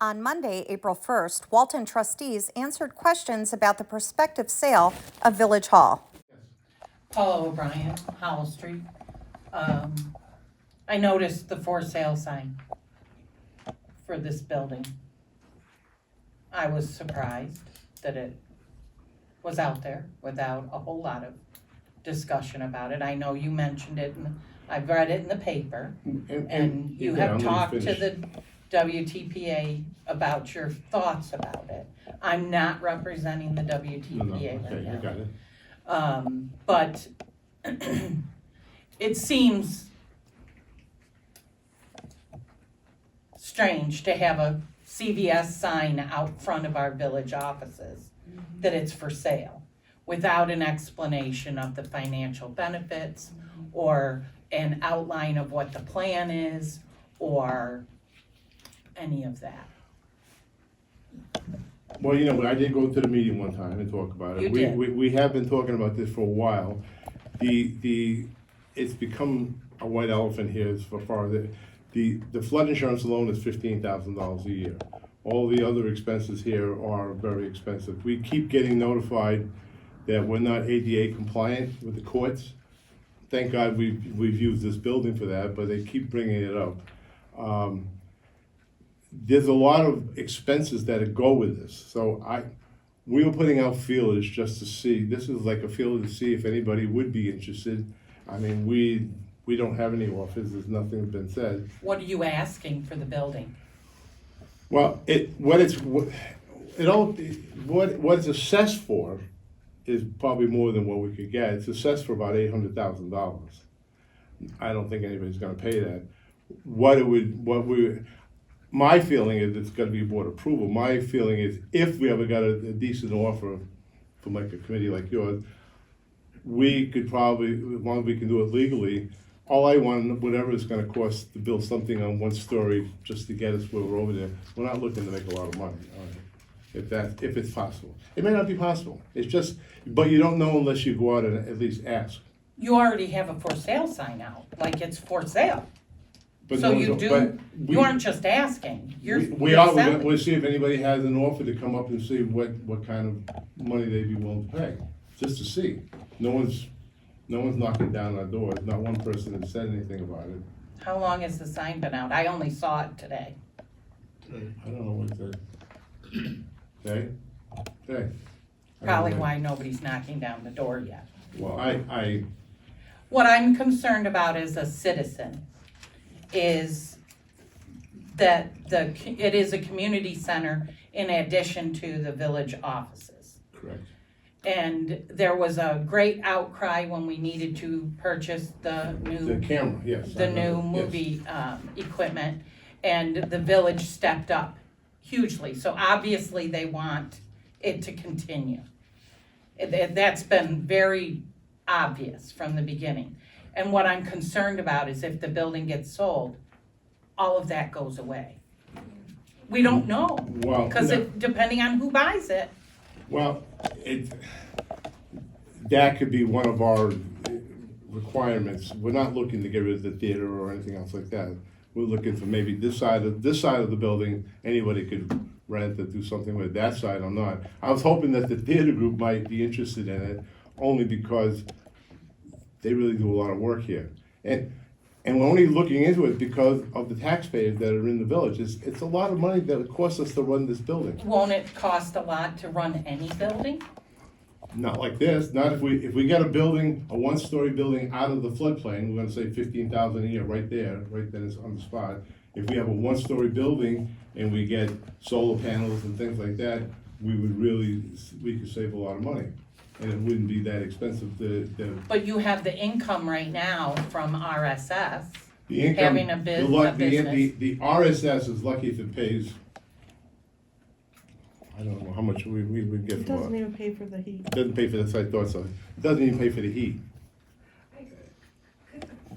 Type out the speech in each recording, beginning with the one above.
On Monday, April 1st, Walton Trustees answered questions about the prospective sale of Village Hall. Paula O'Brien, Howell Street. I noticed the for sale sign for this building. I was surprised that it was out there without a whole lot of discussion about it. I know you mentioned it, and I've read it in the paper, and you have talked to the WTPA about your thoughts about it. I'm not representing the WTPA right now. I got it. But it seems strange to have a CVS sign out front of our village offices that it's for sale without an explanation of the financial benefits or an outline of what the plan is or any of that. Well, you know, I did go to the meeting one time and talk about it. You did. We have been talking about this for a while. It's become a white elephant here as far as the flood insurance alone is $15,000 a year. All the other expenses here are very expensive. We keep getting notified that we're not ADA compliant with the courts. Thank God we've used this building for that, but they keep bringing it up. There's a lot of expenses that go with this. So we were putting out feelers just to see. This is like a feeler to see if anybody would be interested. I mean, we don't have any offers. There's nothing been said. What are you asking for the building? Well, what it's assessed for is probably more than what we could get. It's assessed for about $800,000. I don't think anybody's going to pay that. My feeling is it's going to be board approval. My feeling is if we ever got a decent offer from like a committee like yours, we could probably, as long as we can do it legally, all I want, whatever it's going to cost to build something on one story just to get us where we're over there, we're not looking to make a lot of money. If it's possible. It may not be possible. It's just, but you don't know unless you go out and at least ask. You already have a for sale sign out, like it's for sale. But So no, you but do, we- you aren't just asking, you're we'll selling. see if anybody has an offer to come up and see what kind of money they'd be willing to pay, just to see. No one's knocking down our doors, not one person has said anything about it. How long has the sign been out? I only saw it today. I don't know what that, okay? Okay. Probably why nobody's knocking down the door yet. Well, What I'm concerned about as a citizen is that it is a community center in addition to the village offices. correct. And there was a great outcry when we needed to purchase the The new, camera, yes. the new movie equipment, and the village stepped up hugely. So obviously they want it to continue. That's been very obvious from the beginning. And what I'm concerned about is if the building gets sold, all of that goes away. We don't know, Well, because no. depending on who buys it. Well, that could be one of our requirements. We're not looking to get rid of the theater or anything else like that. We're looking for maybe this side of the building, anybody could rent or do something with. That side, I'm not. I was hoping that the theater group might be interested in it, only because they really do a lot of work here. And we're only looking into it because of the taxpayers that are in the village. It's a lot of money that it costs us to run this building. Won't it cost a lot to run any building? Not like this, not if we get a building, a one-story building out of the floodplain, we're gonna say $15,000 a year right then it's on the spot. If we have a one-story building and we get solar panels and things like that, we could save a lot of money. And it wouldn't be that expensive to But you have the income right now from RSS, the income. having a business. The RSS is lucky if it pays, I don't know how much we get It from doesn't it. even pay for the heat. Doesn't pay for the site thought so. It doesn't even pay for the heat.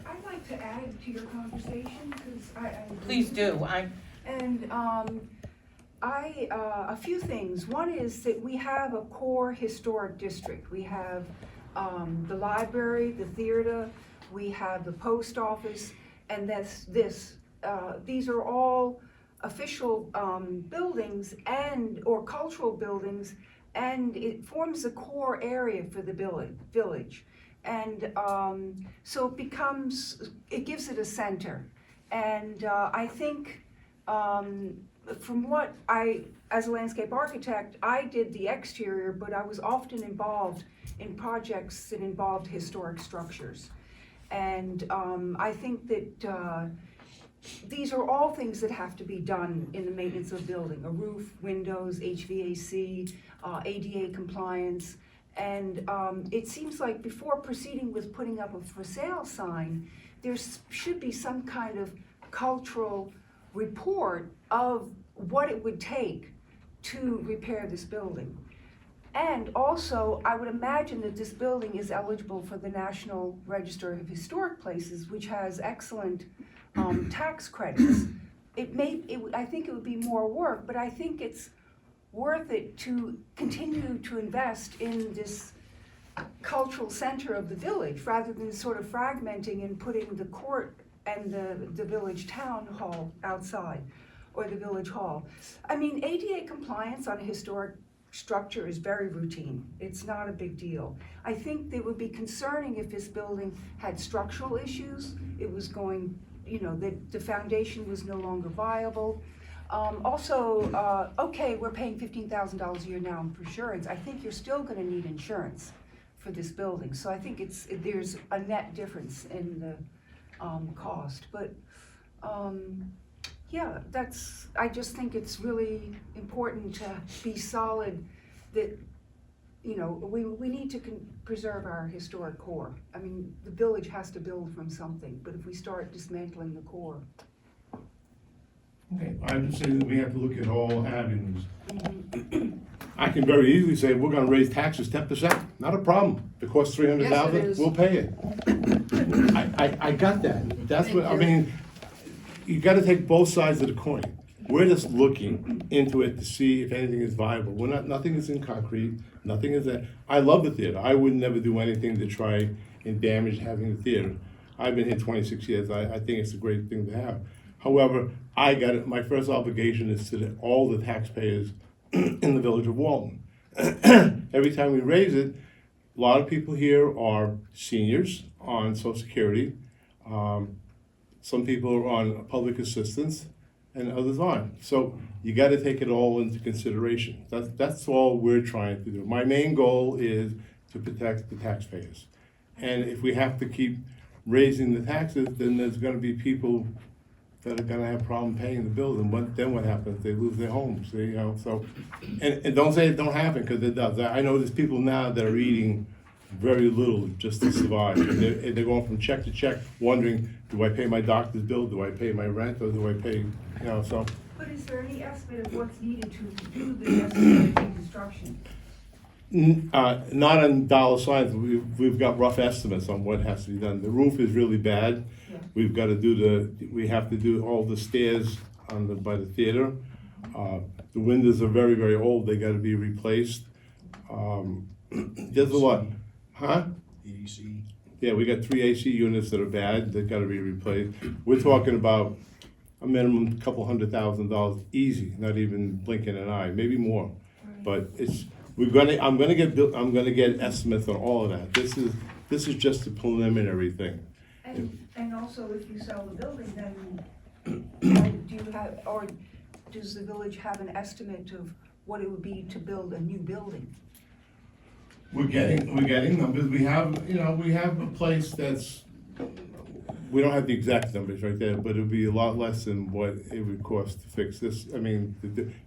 I'd like to add to your conversation, because I. Please do, And, a few things. One is that we have a core historic district. We have, the library, the theater, we have the post office, and these are all official buildings or cultural buildings, and it forms a core area for the village. And so it gives it a center. And I think from what as a landscape architect, I did the exterior, but I was often involved in projects that involved historic structures. And I think that these are all things that have to be done in the maintenance of building: a roof, windows, HVAC, ADA compliance. And it seems like before proceeding with putting up a for sale sign, there should be some kind of cultural report of what it would take to repair this building. And also, I would imagine that this building is eligible for the National Register of Historic Places, which has excellent tax credits. I think it would be more work, but I think it's worth it to continue to invest in this cultural center of the village, rather than sort of fragmenting and putting the court and the village town hall outside, or the village hall. I mean, ADA compliance on a historic structure is very routine. It's not a big deal. I think it would be concerning if this building had structural issues. It was going, that the foundation was no longer viable. Okay, we're paying $15,000 a year now for insurance. I think you're still gonna need insurance for this building. So I think there's a net difference in the cost. But yeah, I just think it's really important to be solid that, we need to preserve our historic core. I mean, the village has to build from something, but if we start dismantling the core. Okay, I would say that we have to look at all avenues. I can very easily say, we're gonna raise taxes 10%, not a problem. It costs $300,000, Yes, it is. we'll pay it. I got that. That's what, I mean, you gotta take both sides of the coin. We're just looking into it to see if anything is viable. Nothing is in concrete, nothing is that. I love the theater. I would never do anything to try and damage having the theater. I've been here 26 years. I think it's a great thing to have. However, my first obligation is to all the taxpayers in the village of Walton. Every time we raise it, a lot of people here are seniors on Social Security. Some people are on public assistance and others aren't. So you gotta take it all into consideration. That's all we're trying to do. My main goal is to protect the taxpayers. And if we have to keep raising the taxes, then there's gonna be people that are gonna have a problem paying the bills, and then what happens? They lose their homes, so. And don't say it don't happen, because it does. I know there's people now that are eating very little just to survive. And they're going from check to check, wondering, do I pay my doctor's bill, do I pay my rent, or do I pay, so. But is there any estimate of what's needed to do the necessary reconstruction? Not on dollar signs. We've got rough estimates on what has to be done. The roof is really bad. Yeah. We've got to we have to do all the stairs by the theater. The windows are very, very old. They got to be replaced. There's a lot, huh? AC. Yeah, we got 3 AC units that are bad. They've got to be replaced. We're talking about a minimum $200,000 easy, not even blinking an eye, maybe more. But I'm gonna get estimates on all of that. This is just a preliminary thing. And also, if you sell the building, then does the village have an estimate of what it would be to build a new building? We're getting numbers. We have a place that's, we don't have the exact numbers right there, but it'd be a lot less than what it would cost to fix this. I mean,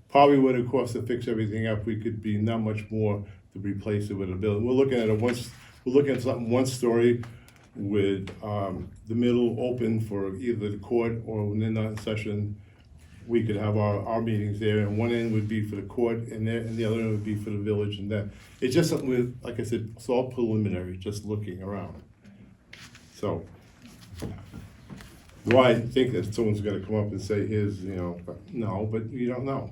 probably what it costs to fix everything up, we could be not much more to replace it with a building. We're looking at something 1 story with the middle open for either the court, or when they're not in session, we could have our meetings there, and one end would be for the court, and the other end would be for the village, and that. It's just something like I said, it's all preliminary, just looking around. So, do I think that someone's gonna come up and say, here's, no, but you don't know.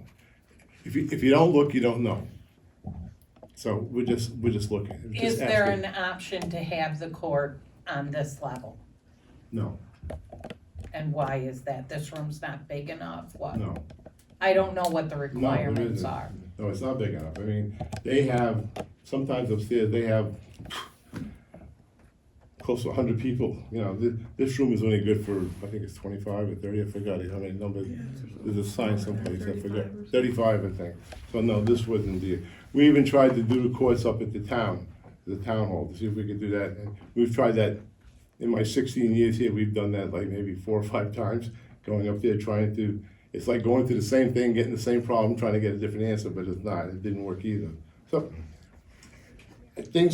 If you don't look, you don't know. So we're just looking. Is there an option to have the court on this level? No. And why is that? This room's not big enough, what? No. I don't know what the No, it requirements isn't. are. No, it's not big enough. I mean, they have, sometimes upstairs, they have close to 100 people. You know, this room is only good for, I think it's 25 or 30, I forgot how many numbers. There's a sign someplace, I forget. 35, I think. So no, this wasn't the, we even tried to do the courts up at the town hall, to see if we could do that. And we've tried that, in my 16 years here, we've done that like maybe 4 or 5 times, going up there trying to, it's like going through the same thing, getting the same problem, trying to get a different answer, but it's not, it didn't work either. So, we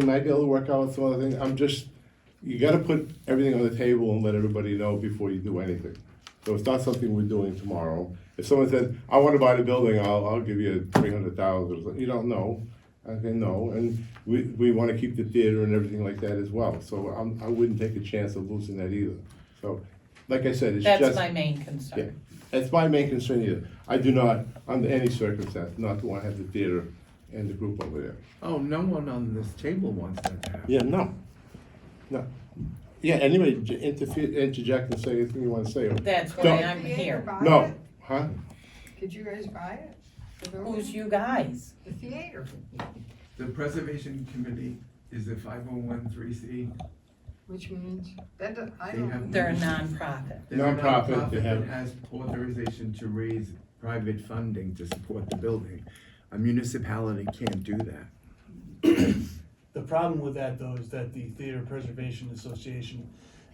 might be able to work out some other things. You gotta put everything on the table and let everybody know before you do anything. So it's not something we're doing tomorrow. If someone said, I wanna buy the building, I'll give you 300,000 or something, you don't know. Okay, no, and we wanna keep the theater and everything like that as well, so I wouldn't take a chance of losing that either. So, like I said, it's just. That's my main Yeah, concern. that's my main concern either. I do not, under any circumstance, not want to have the theater and the group over there. Oh, no one on this table wants that to happen. Yeah, no. Yeah, anybody interject and say anything you want to say. That's why Don't- I'm here. No, huh? Could you guys buy it? The building? Who's you guys? The theater, The Preservation Committee is a 501(c)(3). which means, that, I They don't. have- They're a nonprofit. They're a Nonprofit, they have- that has authorization to raise private funding to support the building. A municipality can't do that. The problem with that, though, is that the Theater Preservation Association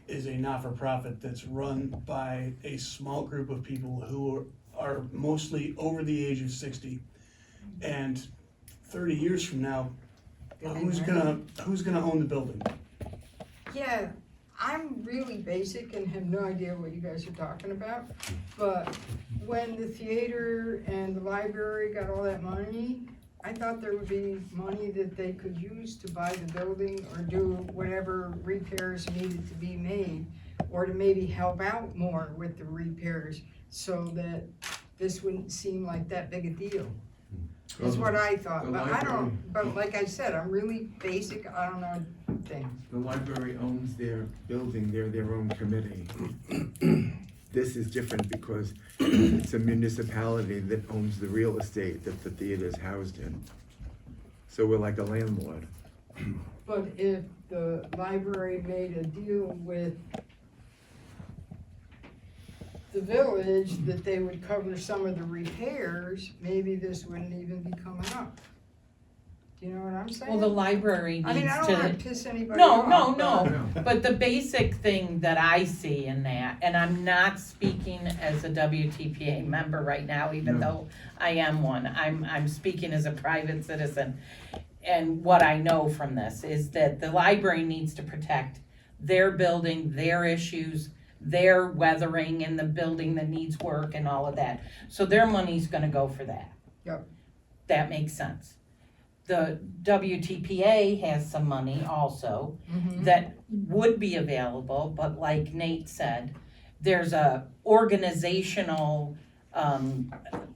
is a not-for-profit that's run by a small group of people who are mostly over the age of 60. And 30 years from now, who's gonna own the building? Yeah, I'm really basic and have no idea what you guys are talking about, but when the theater and the library got all that money, I thought there would be money that they could use to buy the building or do whatever repairs needed to be made, or to maybe help out more with the repairs, so that this wouldn't seem like that big a deal. Is what I thought, The but I library- don't, but like I said, I'm really basic, I don't know things. The library owns their building, they're their own committee. This is different because it's a municipality that owns the real estate that the theater is housed in. So we're like a landlord. But if the library made a deal with the village that they would cover some of the repairs, maybe this wouldn't even be coming up. Do you know what I'm saying? Well, the library I mean, I needs don't wanna to, piss anybody no, off. no, but- but the basic thing that I see in that, and I'm not speaking as a WTPA member right now, even No. though I am one, I'm speaking as a private citizen. And what I know from this is that the library needs to protect their building, their issues, their weathering in the building that needs work and all of that. So their money's gonna go for that. Yep. That makes sense. The WTPA has some money also Mhm. that would be available, but like Nate said, there's a organizational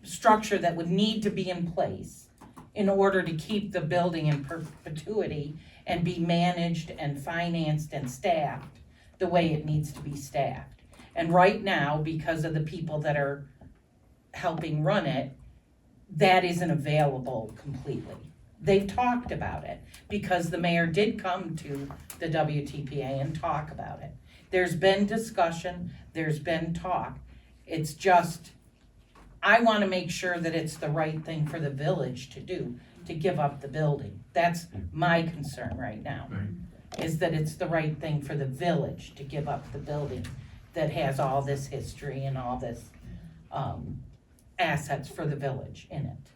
structure that would need to be in place in order to keep the building in perpetuity and be managed and financed and staffed the way it needs to be staffed. And right now, because of the people that are helping run it, that isn't available completely. They've talked about it, because the mayor did come to the WTPA and talk about it. There's been discussion, there's been talk. It's just, I wanna make sure that it's the right thing for the village to do, to give up the building. That's my concern right now. Right. Is that it's the right thing for the village to give up the building that has all this history and all this, assets for the village in it.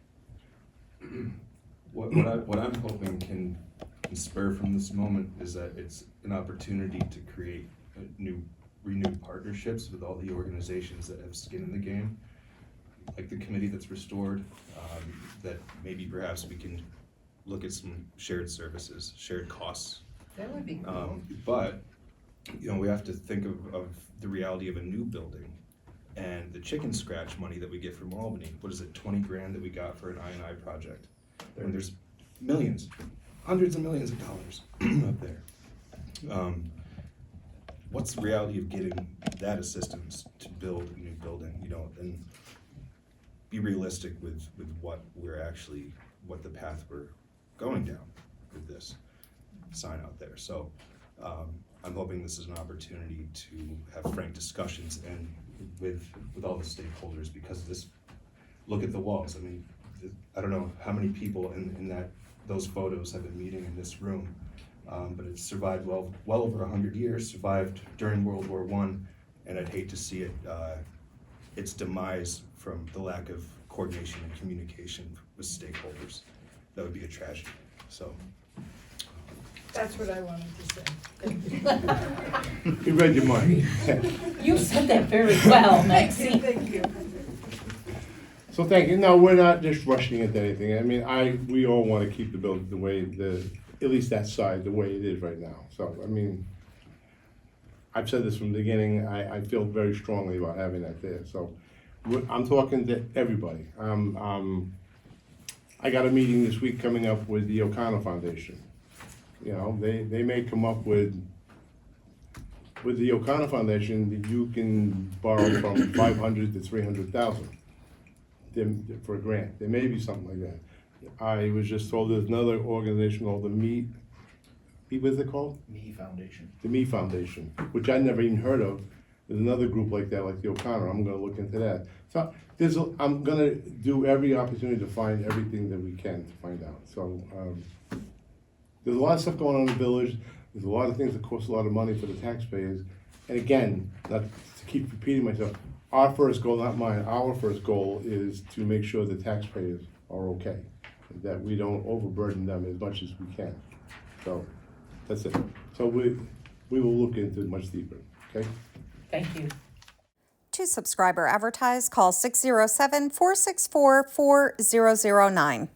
What I'm hoping can spur from this moment is that it's an opportunity to create renewed partnerships with all the organizations that have skin in the game, like the committee that's restored, that maybe perhaps we can look at some shared services, shared costs. That would be cool. But, we have to think of the reality of a new building and the chicken scratch money that we get from Albany. What is it, 20 grand that we got for an I&I project? When there's millions, hundreds of millions of dollars up there. what's the reality of getting that assistance to build a new building, you know, and be realistic with what what the path we're going down with this sign out there. So, I'm hoping this is an opportunity to have frank discussions and with all the stakeholders, because this, look at the walls. I mean, I don't know how many people in those photos have been meeting in this room, but it's survived well over 100 years, survived during World War I, and I'd hate to see it, its demise from the lack of coordination and communication with stakeholders. That would be a tragedy, so. That's what I wanted to say. Thank you. You read your mind. You said that very well, Maxine. Thank you. So thank you. No, we're not just rushing into anything. I mean, we all want to keep the building the way at least that side, the way it is right now. So, I mean, I've said this from the beginning, I feel very strongly about having that there. So, I'm talking to everybody. I got a meeting this week coming up with the O'Connor Foundation. You know, they may come up with the O'Connor Foundation, you can borrow from 500 to 300,000 for a grant. There may be something like that. I was just told there's another organization called the what's it called? Me Foundation. The Me Foundation, which I never even heard of. There's another group like that, like the O'Connor. I'm gonna look into that. So I'm gonna do every opportunity to find everything that we can to find out. So there's a lot of stuff going on in the village. There's a lot of things that cost a lot of money for the taxpayers. And again, not to keep repeating myself, our first goal, not mine, our first goal is to make sure the taxpayers are okay, that we don't overburden them as much as we can. So that's it. So we will look into it much deeper, okay? Thank you. To subscribe or advertise, call 607-464-4009.